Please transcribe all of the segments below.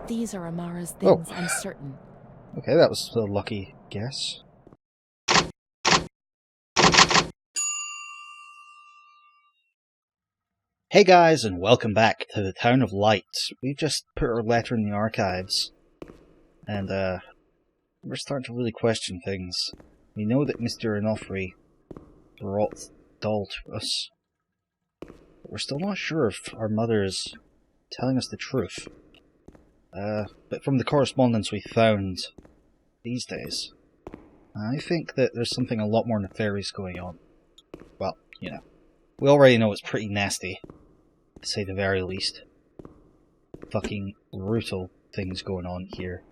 These are Amara's things, I'm certain. Okay, that was a lucky guess. Hey guys, and welcome back to the Town of Light. We've just put our letter in the archives, and we're starting to really question things. We know that Mr. Onofre brought the doll to us, but we're still not sure if our mother is telling us the truth. But from the correspondence we found these days, I think that there's something a lot more nefarious going on. Well, you know, we already know it's pretty nasty, to say the very least. Fucking brutal things going on here.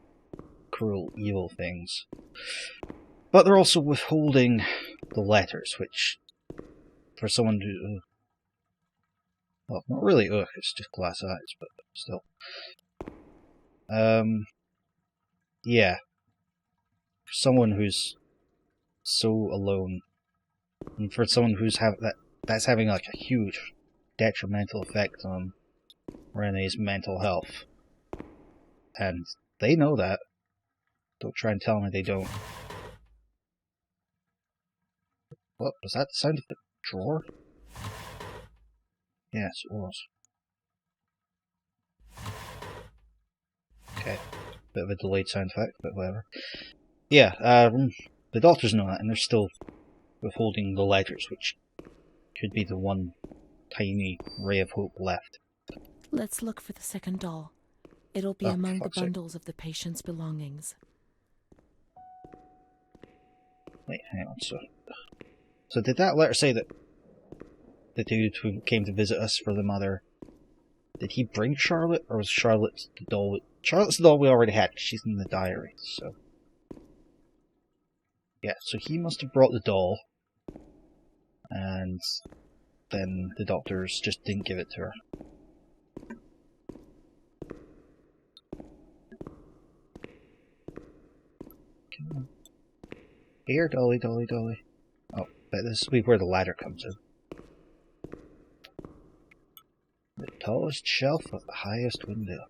Cruel, evil things. But they're also withholding the letters, which, for someone who... well, not really it's just glass eyes, but still. Yeah. For someone who's so alone, and for someone who's that's having like a huge detrimental effect on Renee's mental health. And they know that. Don't try and tell me they don't. What? Was that the sound of the drawer? Yes, it was. Okay. Bit of a delayed sound effect, but whatever. Yeah, the doctors know that, and they're still withholding the letters, which could be the one tiny ray of hope left. Let's look for the second doll. It'll be among the bundles of the patient's belongings. Wait, hang on, so did that letter say that the dude who came to visit us for the mother, did he bring Charlotte, or was Charlotte the doll? Charlotte's the doll we already had, she's in the diary, so... yeah, so he must have brought the doll, and then the doctors just didn't give it to her. Come on. Here, dolly, dolly, dolly. Oh, but this will be where the ladder comes in. The tallest shelf with the highest window.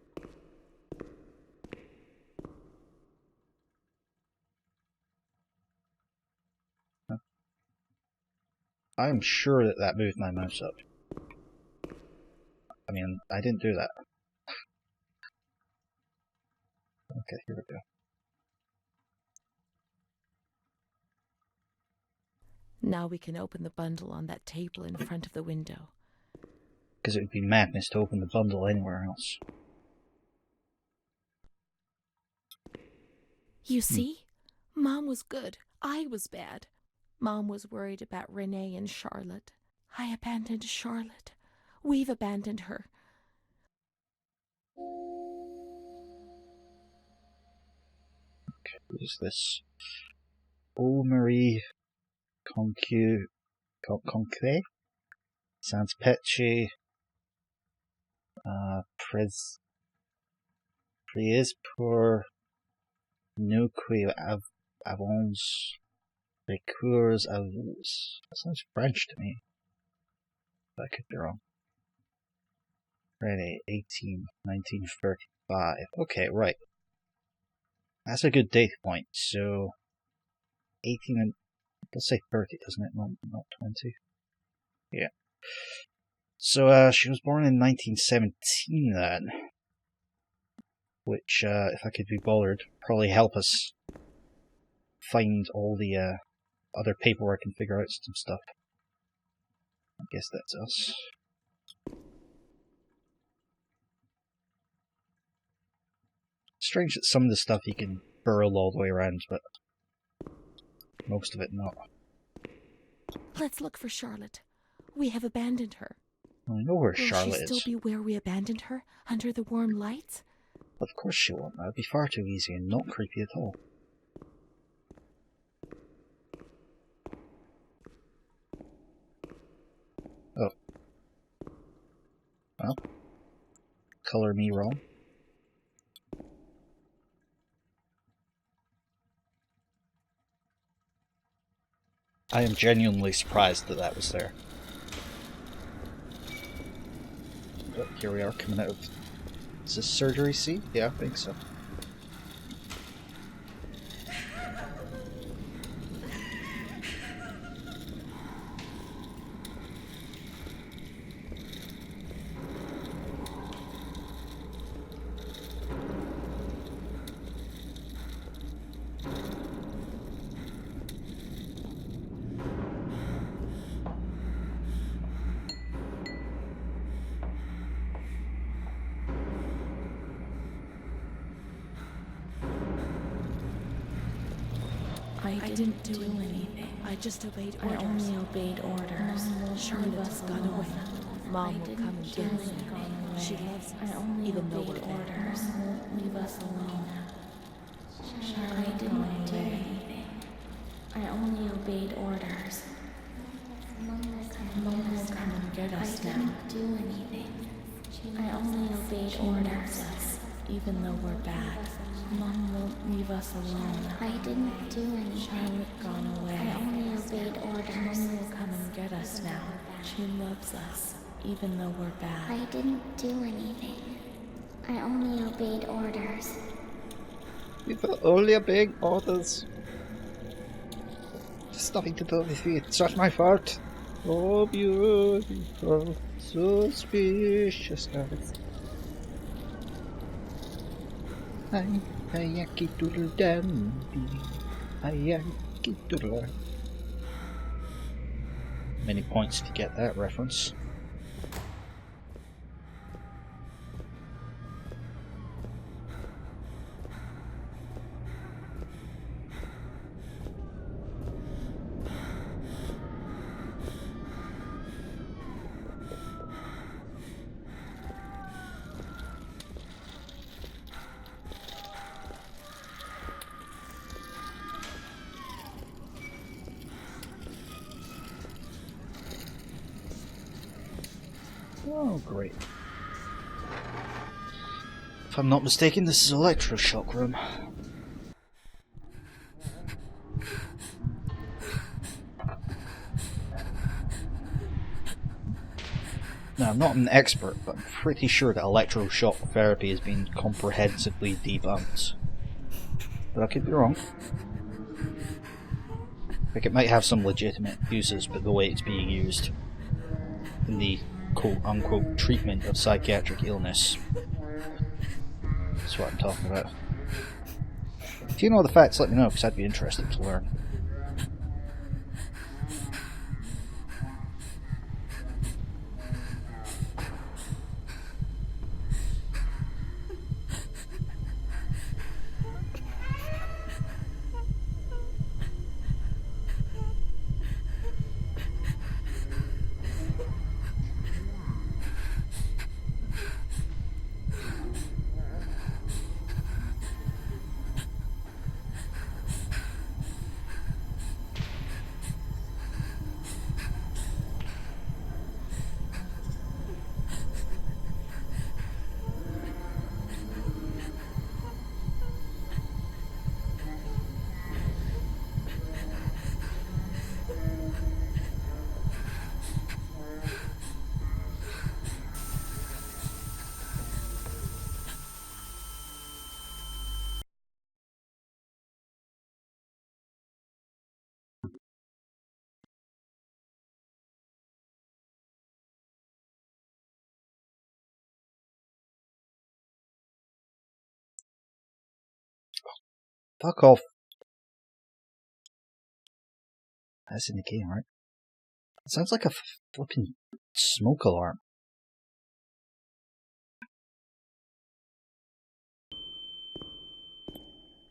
Huh. I'm sure that moved my mouse up. I mean, I didn't do that. Okay, here we go. Now we can open the bundle on that table in front of the window. Because it would be madness to open the bundle anywhere else. You see? Mom was good. I was bad. Mom was worried about Renee and Charlotte. I abandoned Charlotte. We've abandoned her. Okay, what is this? Oh, Marie Conque? Sans Peche. Priez pour nous qui avons recours à vous. That sounds French to me. But I could be wrong. Ready, 1935. Okay, right. That's a good date point. So, 18 and... let's say 30, doesn't it? Not 20. Yeah. So, she was born in 1917 then. Which, if I could be bothered, probably help us find all the other paperwork and figure out some stuff. I guess that's us. Strange that some of the stuff you can burrow all the way around, but most of it not. Let's look for Charlotte. We have abandoned her. I know where Charlotte is. Will she still be where we abandoned her, under the warm lights? Of course she won't. That would be far too easy and not creepy at all. Oh. Well. Color me wrong. I am genuinely surprised that that was there. Oh, here we are, coming out of Is this surgery C? Yeah, I think so. I didn't do anything. I just obeyed orders. I only obeyed orders. Charlotte got away. Mom will come and get us. She loves I us, only even though we're obeyed bad. orders. Leave us alone. I didn't do anything. I only obeyed orders. Mom will come and get us now. I didn't do anything. I only obeyed orders. Even though we're bad. Mom won't leave us alone. I didn't do anything. Charlotte gone away. I only obeyed orders. Mom will come and get us now. She loves us, even though we're bad. I didn't do anything. I only obeyed orders. People only obeying orders. Just nothing to do with you. It's not my fault. Oh, beautiful, suspicious girls. Yankee doodle dandy. Yankee doodle. Many points to get that reference. Oh, great. If I'm not mistaken, this is electroshock room. Now, I'm not an expert, but I'm pretty sure that electroshock therapy has been comprehensively debunked. But I could be wrong. Like, it might have some legitimate uses, but the way it's being used in the quote-unquote treatment of psychiatric illness. That's what I'm talking about. If you know the facts, let me know, because I'd be interested to learn. Fuck off. That's in the game, right? It sounds like a fucking smoke alarm.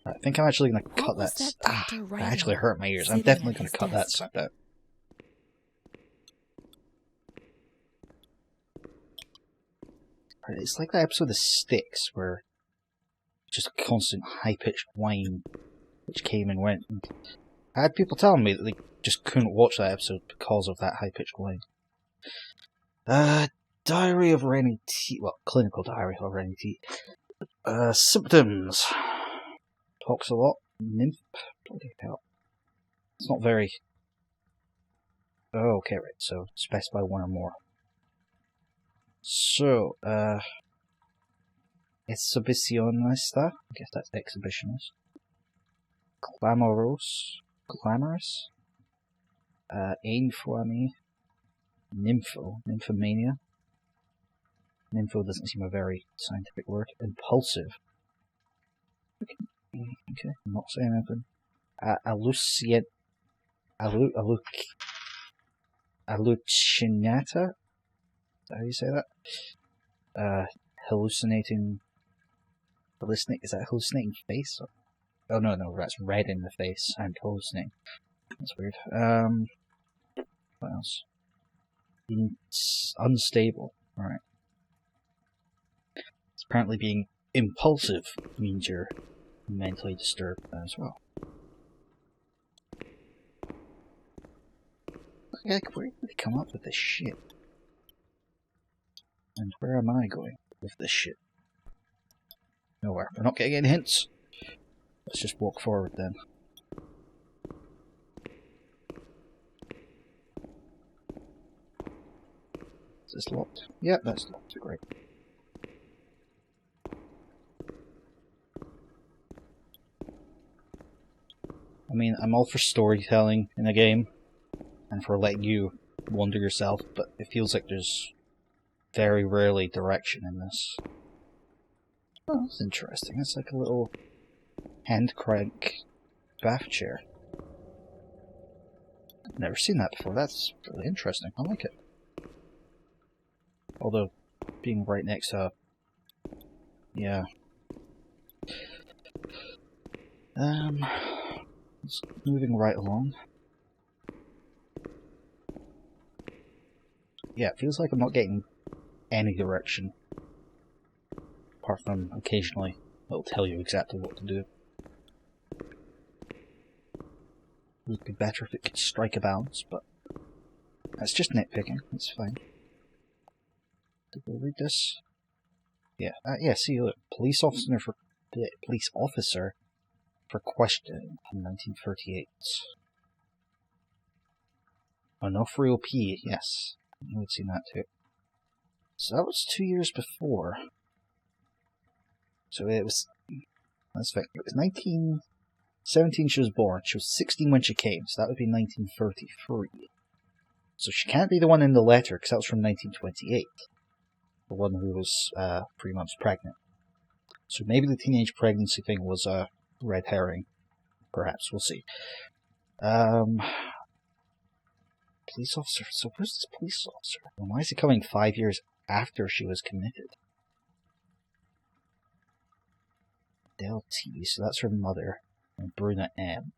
I think I'm actually going to cut that. That actually hurt my ears. I'm definitely going to cut that sound out. It's like that episode of Sticks where just a constant high-pitched whine which came and went. And I had people telling me that they just couldn't watch that episode because of that high-pitched whine. Diary of Rennie T. Well, clinical diary of Rennie T. Symptoms. Talks a lot. Nymph. Bloody hell. It's not very... Oh, okay, right. So, specify one or more. So, exhibicionista. I guess that's exhibitionist. Clamorous. Infamy. Nymphomania. Nympho doesn't seem a very scientific word. Impulsive. Okay, I'm not saying anything. Hallucinata? Is that how you say that? Hallucinating. Is that hallucinating face? Oh no, that's red in the face and hallucinating. That's weird. What else? Unstable. Alright. Apparently being impulsive means you're mentally disturbed as well. Like, where did they come up with this shit? And where am I going with this shit? Nowhere. We're not getting any hints. Let's just walk forward then. Is this locked? Yeah, that's locked. Great. I mean, I'm all for storytelling in a game, and for letting you wonder yourself, but it feels like there's very rarely direction in this. Oh, that's interesting. It's like a little hand crank bath chair. I've never seen that before. That's really interesting. I like it. Although, being right next to... yeah. It's moving right along. Yeah, it feels like I'm not getting any direction. Apart from occasionally it'll tell you exactly what to do. It would be better if it could strike a balance, but that's just nitpicking. It's fine. Did we read this? Yeah. Yeah. See, look, police officer for questioning in 1938. Onofrio P. Yes, you would see that too. So that was 2 years before. So it was. Let's think. It was 1917. She was born. She was 16 when she came. So that would be 1933. So she can't be the one in the letter because that was from 1928. The one who was 3 months pregnant. So maybe the teenage pregnancy thing was a red herring. Perhaps. We'll see. Police officer. So where's this police officer? And why is he coming 5 years after she was committed? Del T. So that's her mother. And Bruna M.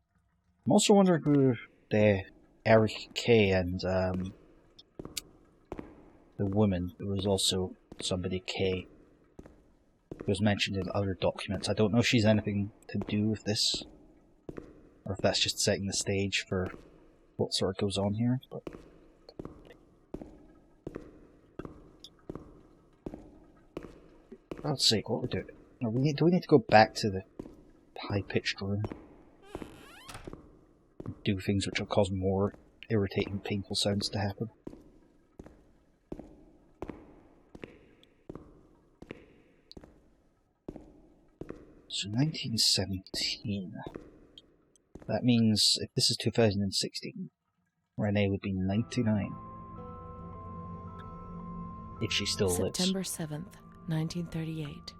I'm also wondering who the Eric K. and the woman who was also somebody K. Who was mentioned in other documents. I don't know if she's anything to do with this, or if that's just setting the stage for what sort of goes on here. But for God's sake, what we're doing? Do we need to go back to the high-pitched room? And do things which will cause more irritating, painful sounds to happen? So 1917. That means if this is 2016, Renee would be 99. If she still lives. September 7th, 1938.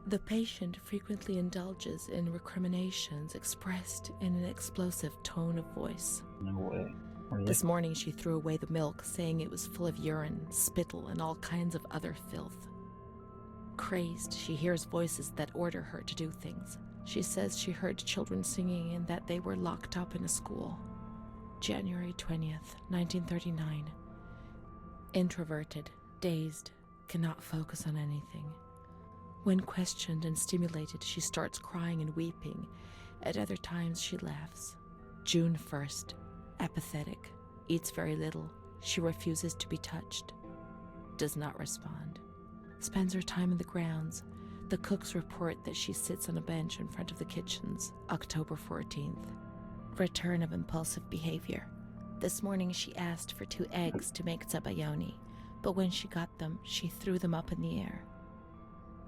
The patient frequently indulges in recriminations expressed in an explosive tone of voice. No way. Really? This morning she threw away the milk, saying it was full of urine, spittle, and all kinds of other filth. Crazed, she hears voices that order her to do things. She says she heard children singing and that they were locked up in a school. January 20th, 1939. Introverted, dazed, cannot focus on anything. When questioned and stimulated, she starts crying and weeping. At other times, she laughs. June 1st. Apathetic. Eats very little. She refuses to be touched. Does not respond. Spends her time in the grounds. The cooks report that she sits on a bench in front of the kitchens. October 14th. Return of impulsive behavior. This morning she asked for 2 eggs to make zabayoni, but when she got them, she threw them up in the air.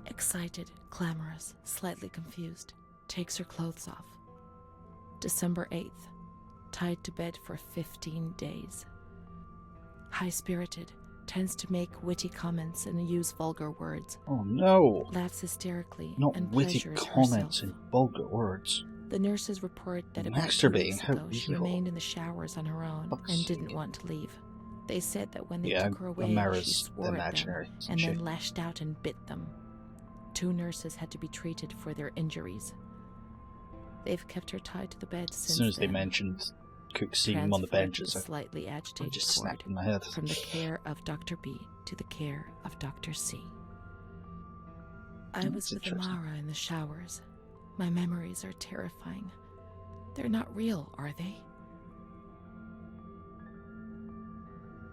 Excited, clamorous, slightly confused, takes her clothes off. December 8th, tied to bed for 15 days. High-spirited, tends to make witty comments and use vulgar words. Oh no! Laughs hysterically Not and witty pleasures comments herself. and vulgar words. The nurses report that about 2 Masturbating, weeks how ago she evil. remained in the showers on her own Fuck's and didn't sake. want to leave. They said that when they Yeah, took her away, Amara's she swore at them imaginary, isn't and she? then lashed out and bit them. 2 nurses had to be treated for their injuries. They've kept her tied to the bed since As soon as they then. mentioned Cook seeing him on the Transferred benches, to I the slightly agitated just ward, snapped in my head. from the care of Dr. B to the care of Dr. C. I was That's with interesting. Amara in the showers. My memories are terrifying. They're not real, are they?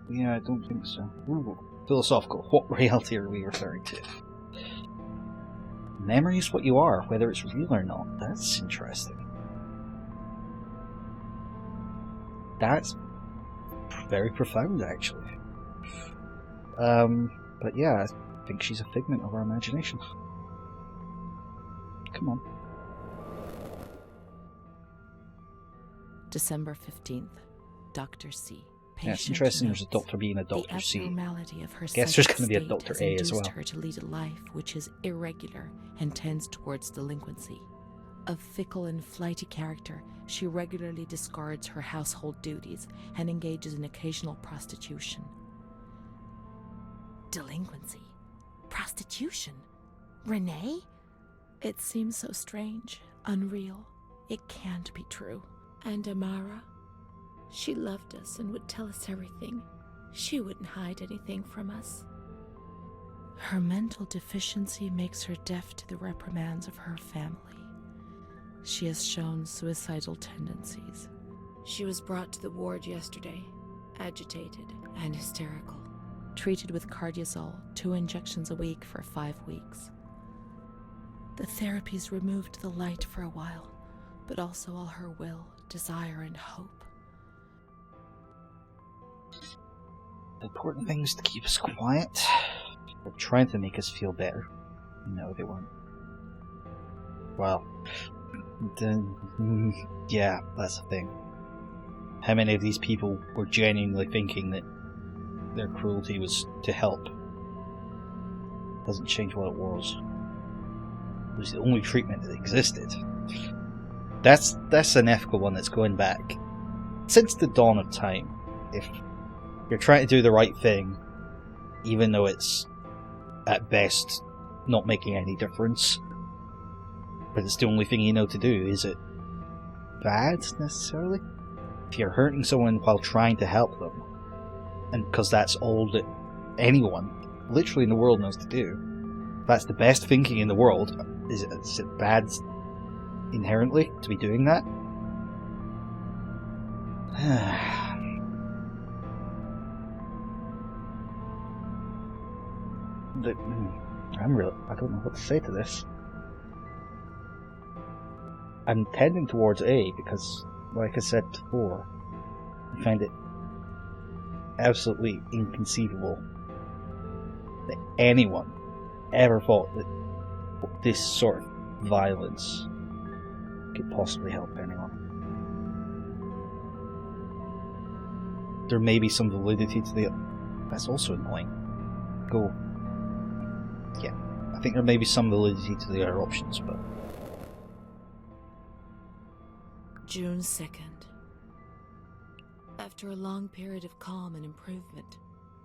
Yeah, I don't think so. Ooh, philosophical. What reality are we referring to? Memory is what you are, whether it's real or not. That's interesting. That's very profound, actually. But yeah, I think she's a figment of our imagination. Come on. December 15th, Dr. C. Yeah, it's Patient interesting there's a notes. Doctor B and a The Doctor C. abnormality of her Guess there's psychic gonna be a state Dr. has A as induced well. her to lead a life which is irregular and tends towards delinquency. Of fickle and flighty character, she regularly discards her household duties and engages in occasional prostitution. Delinquency? Prostitution? Renee? It seems so strange, unreal. It can't be true. And Amara? She loved us and would tell us everything. She wouldn't hide anything from us. Her mental deficiency makes her deaf to the reprimands of her family. She has shown suicidal tendencies. She was brought to the ward yesterday, agitated and hysterical. Treated with cardiazol, 2 injections a week for 5 weeks. The therapies removed the light for a while, but also all her will, desire, and hope. The important thing is to keep us quiet. They're trying to make us feel better. No, they weren't. Well, then, yeah, that's the thing. How many of these people were genuinely thinking that their cruelty was to help? Doesn't change what it was. It was the only treatment that existed. That's an ethical one that's going back since the dawn of time. If you're trying to do the right thing, even though it's at best not making any difference, but it's the only thing you know to do, is it bad necessarily? If you're hurting someone while trying to help them, and because that's all that anyone literally in the world knows to do, if that's the best thinking in the world, is it bad inherently to be doing that? I don't know what to say to this. I'm tending towards A because, like I said before, I find it absolutely inconceivable that anyone ever thought that this sort of violence could possibly help anyone. There may be some validity to the... That's also annoying. Go. Yeah, I think there may be some validity to the other options, but... June 2nd. After a long period of calm and improvement,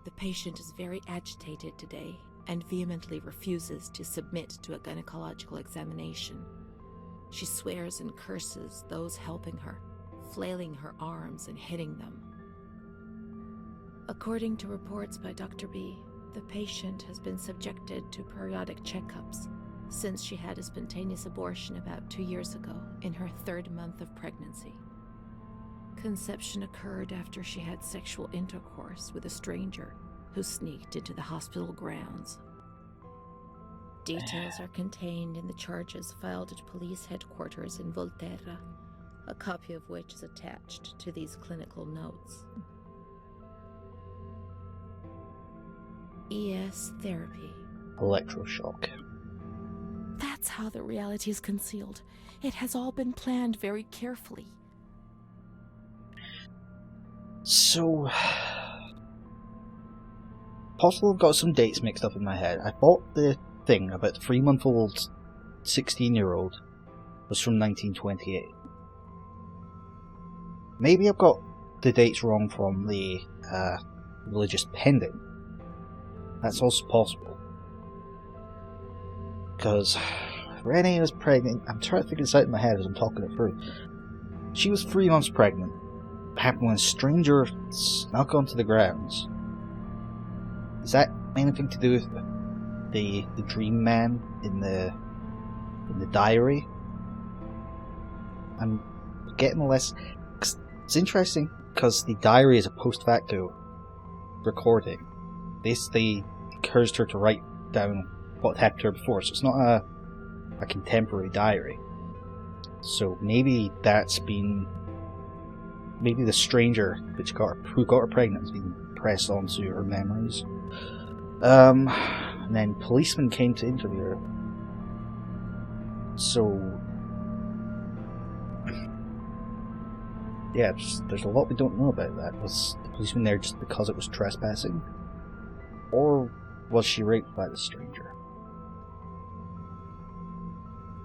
the patient is very agitated today and vehemently refuses to submit to a gynecological examination. She swears and curses those helping her, flailing her arms and hitting them. According to reports by Dr. B, the patient has been subjected to periodic checkups since she had a spontaneous abortion about 2 years ago in her 3rd month of pregnancy. Conception occurred after she had sexual intercourse with a stranger who sneaked into the hospital grounds. Details are contained in the charges filed at police headquarters in Volterra, a copy of which is attached to these clinical notes. ES therapy. Electroshock. That's how the reality is concealed. It has all been planned very carefully. So, possible I've got some dates mixed up in my head. I thought the thing about the 3-month-old 16-year-old was from 1928. Maybe I've got the dates wrong from the religious pendant. That's also possible. Because Renee was pregnant. I'm trying to figure this out in my head as I'm talking it through. She was 3 months pregnant. It happened when a stranger snuck onto the grounds. Is that anything to do with the dream man in the diary? I'm getting less. It's interesting because the diary is a post facto recording. Basically, encouraged her to write down what happened to her before, so it's not a contemporary diary. So maybe that's been. Maybe the stranger who got her pregnant has been pressed onto her memories. And then policemen came to interview her. So, yeah, there's a lot we don't know about that. Was the policeman there just because it was trespassing? Or was she raped by the stranger?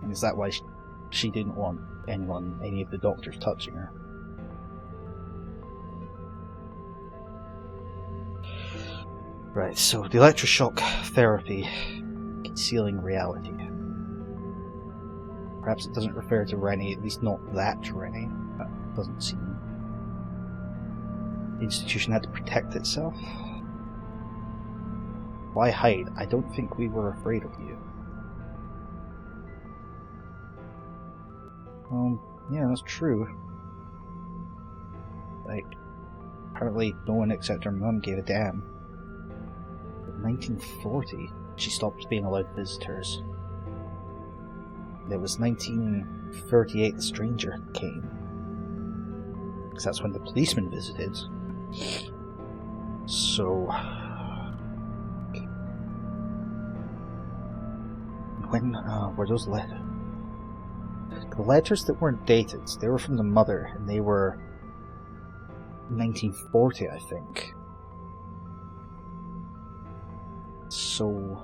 And is that why she didn't want any of the doctors touching her? Right, so the electroshock therapy, concealing reality. Perhaps it doesn't refer to Rennie, at least not that Rennie. That doesn't seem... The institution had to protect itself. Why hide? I don't think we were afraid of you. Yeah, that's true. Like, apparently no one except her mum gave a damn. 1940, she stopped being allowed visitors. It was 1938 the stranger came. Because that's when the policeman visited. So... When were those letters? The letters that weren't dated, they were from the mother, and they were 1940, I think. So...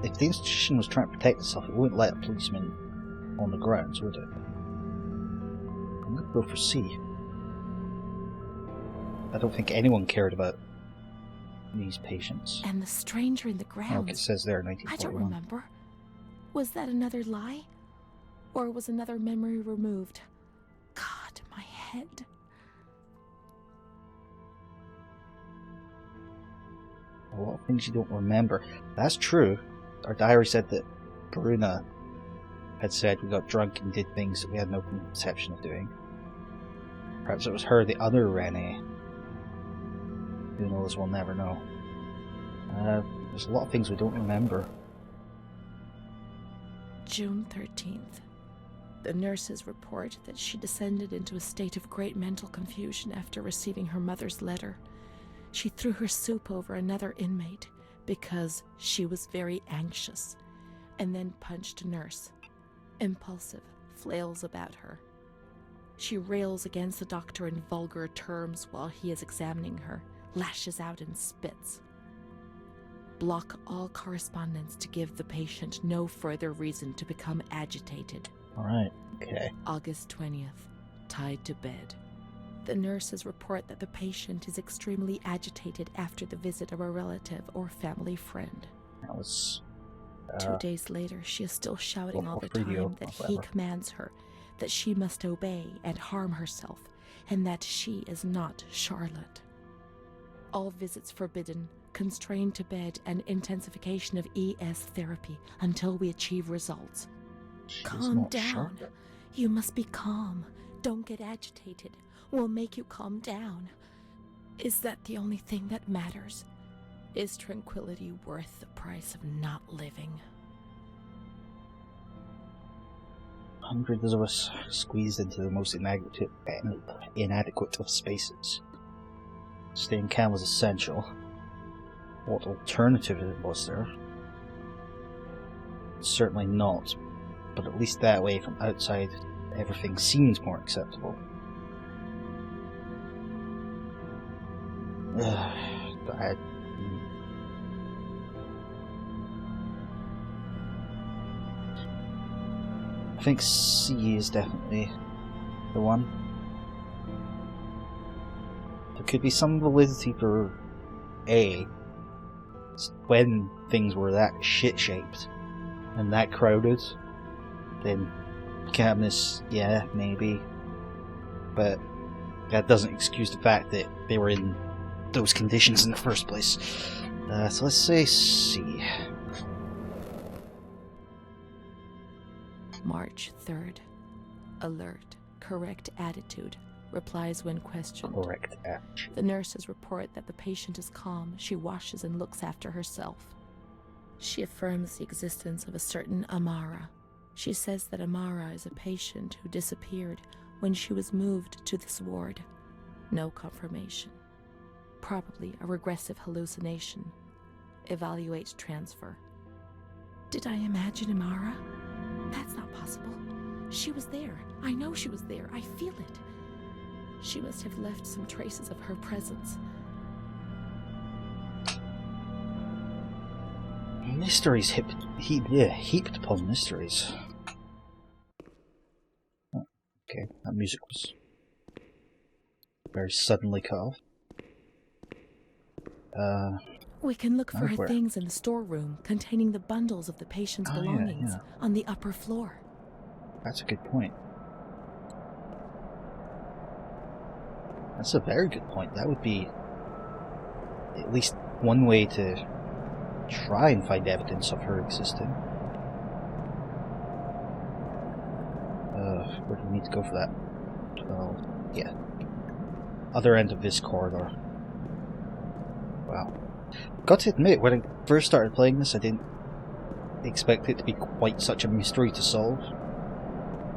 If the institution was trying to protect itself, it wouldn't let a policeman on the grounds, would it? I'm gonna go for C. I don't think anyone cared about these patients. And the stranger in the grounds. Oh, it says there, 1941. I don't remember. Was that another lie? Or was another memory removed? God, my head. A lot of things you don't remember. That's true. Our diary said that Bruna had said we got drunk and did things that we had no conception of doing. Perhaps it was her, the other Renee. Who knows, we'll never know. There's a lot of things we don't remember. June 13th. The nurses report that she descended into a state of great mental confusion after receiving her mother's letter. She threw her soup over another inmate because she was very anxious, and then punched a nurse. Impulsive, flails about her. She rails against the doctor in vulgar terms while he is examining her, lashes out and spits. Block all correspondence to give the patient no further reason to become agitated. Alright, okay. August 20th, tied to bed. The nurses report that the patient is extremely agitated after the visit of a relative or family friend. That was... 2 days later, she is still shouting all the time that he commands her, that she must obey and harm herself, and that she is not Charlotte. All visits forbidden, constrained to bed, and intensification of ES therapy until we achieve results. Calm down. Charlotte. You must be calm. Don't get agitated. We'll make you calm down. Is that the only thing that matters? Is tranquility worth the price of not living? Hundreds of us squeezed into the most inadequate of spaces. Staying calm was essential. What alternative was there? Certainly not, but at least that way from outside everything seems more acceptable. I think C is definitely the one. There could be some validity for A when things were that shit-shaped and that crowded. Then cabinets, yeah, maybe. But that doesn't excuse the fact that they were in those conditions in the first place. So let's say C. March 3rd. Alert. Correct attitude. Replies when questioned. Correct attitude. The nurses report that the patient is calm. She washes and looks after herself. She affirms the existence of a certain Amara. She says that Amara is a patient who disappeared when she was moved to this ward. No confirmation. Probably a regressive hallucination. Evaluate transfer. Did I imagine Amara? That's not possible. She was there. I know she was there. I feel it. She must have left some traces of her presence. Mysteries heaped upon mysteries. Oh, okay, that music was very suddenly cut off. We can look for her things in the storeroom containing the bundles of the patient's belongings on the upper floor. That's a good point. That's a very good point. That would be at least one way to try and find evidence of her existing. Where do we need to go for that? 12. Yeah. Other end of this corridor. Wow. Got to admit, when I first started playing this, I didn't expect it to be quite such a mystery to solve.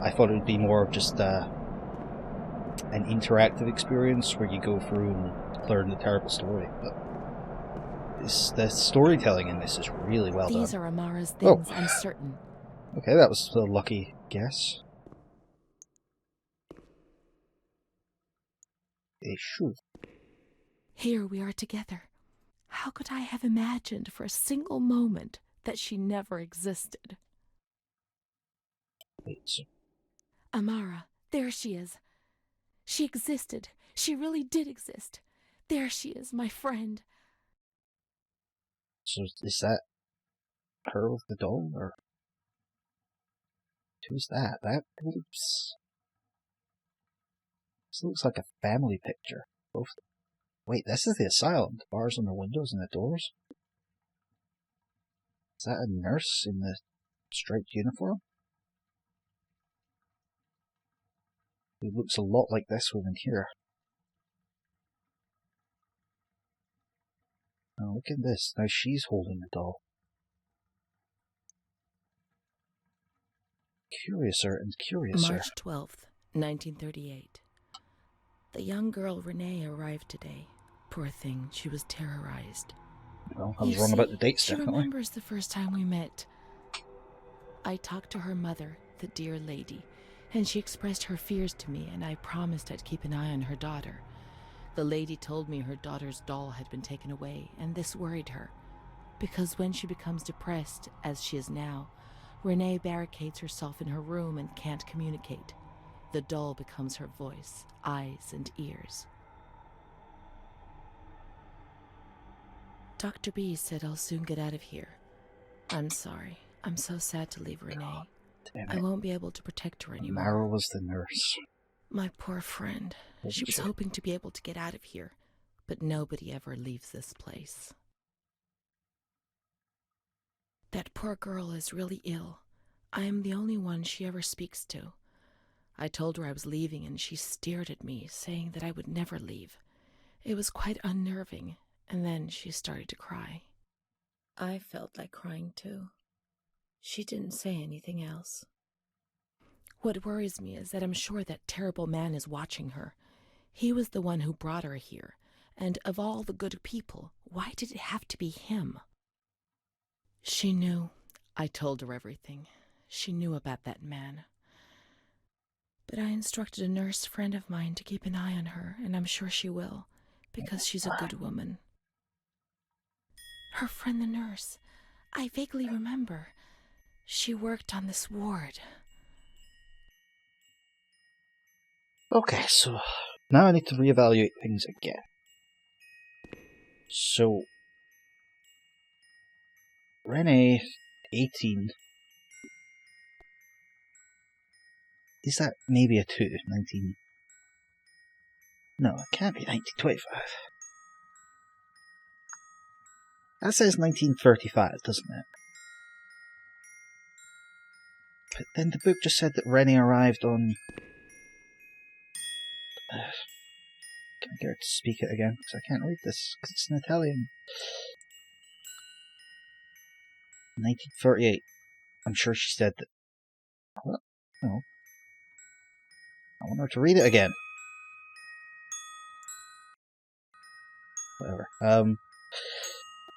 I thought it would be more of just an interactive experience where you go through and learn the terrible story. But the storytelling in this is really well done. These are Amara's things, I'm certain. Okay, that was a lucky guess. Here we are together. How could I have imagined for a single moment that she never existed? Wait. Amara, there she is. She existed. She really did exist. There she is, my friend. So is that her with the doll, or who's that? This looks like a family picture. Both. Wait, this is the asylum. The bars on the windows and the doors. Is that a nurse in the striped uniform? Who looks a lot like this woman here. Oh, look at this. Now she's holding the doll. Curiouser and curiouser. March 12th, 1938. The young girl Renee arrived today. Poor thing, she was terrorized. Well, I was wrong about the dates, she definitely. remembers the first time we met. I talked to her mother, the dear lady, and she expressed her fears to me, and I promised I'd keep an eye on her daughter. The lady told me her daughter's doll had been taken away, and this worried her, because when she becomes depressed, as she is now, Renee barricades herself in her room and can't communicate. The doll becomes her voice, eyes, and ears. Dr. B said I'll soon get out of here. I'm sorry. I'm so sad to leave Renee. I won't be able to protect her anymore. Mara was the nurse. My poor friend. She was hoping to be able to get out of here, but nobody ever leaves this place. That poor girl is really ill. I am the only one she ever speaks to. I told her I was leaving, and she stared at me, saying that I would never leave. It was quite unnerving, and then she started to cry. I felt like crying too. She didn't say anything else. What worries me is that I'm sure that terrible man is watching her. He was the one who brought her here, And of all the good people, why did it have to be him? She knew. I told her everything. She knew about that man. But I instructed a nurse friend of mine to keep an eye on her, and I'm sure she will, because she's a good woman. Her friend the nurse. I vaguely remember. She worked on this ward. Okay, so now I need to reevaluate things again. So, Renee, 18. Is that maybe a 2? 19? No, it can't be 1925. That says 1935, doesn't it? But then the book just said that Rennie arrived on... Can I get her to speak it again? Because I can't read this, because it's in Italian. 1938. I'm sure she said that... What? No. I want her to read it again. Whatever.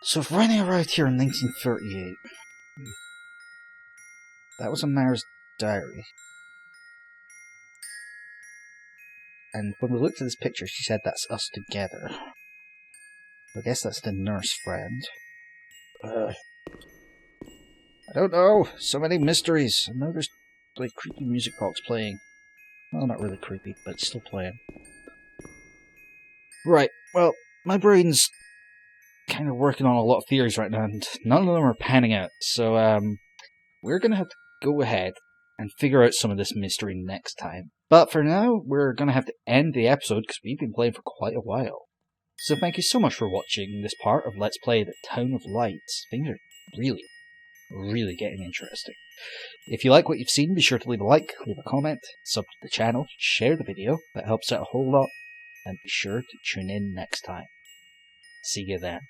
So if Rennie arrived here in 1938... That was in Mara's diary. And when we looked at this picture, she said that's us together. I guess that's the nurse friend. I don't know. So many mysteries. And now there's like creepy music box playing. Well, not really creepy, but it's still playing. Right. Well, my brain's kind of working on a lot of theories right now, and none of them are panning out. So, we're gonna have to go ahead and figure out some of this mystery next time. But for now, we're gonna have to end the episode because we've been playing for quite a while. So thank you so much for watching this part of Let's Play The Town of Lights. Things are really getting interesting. If you like what you've seen, be sure to leave a like, leave a comment, sub to the channel, share the video, that helps out a whole lot, and be sure to tune in next time. See you then.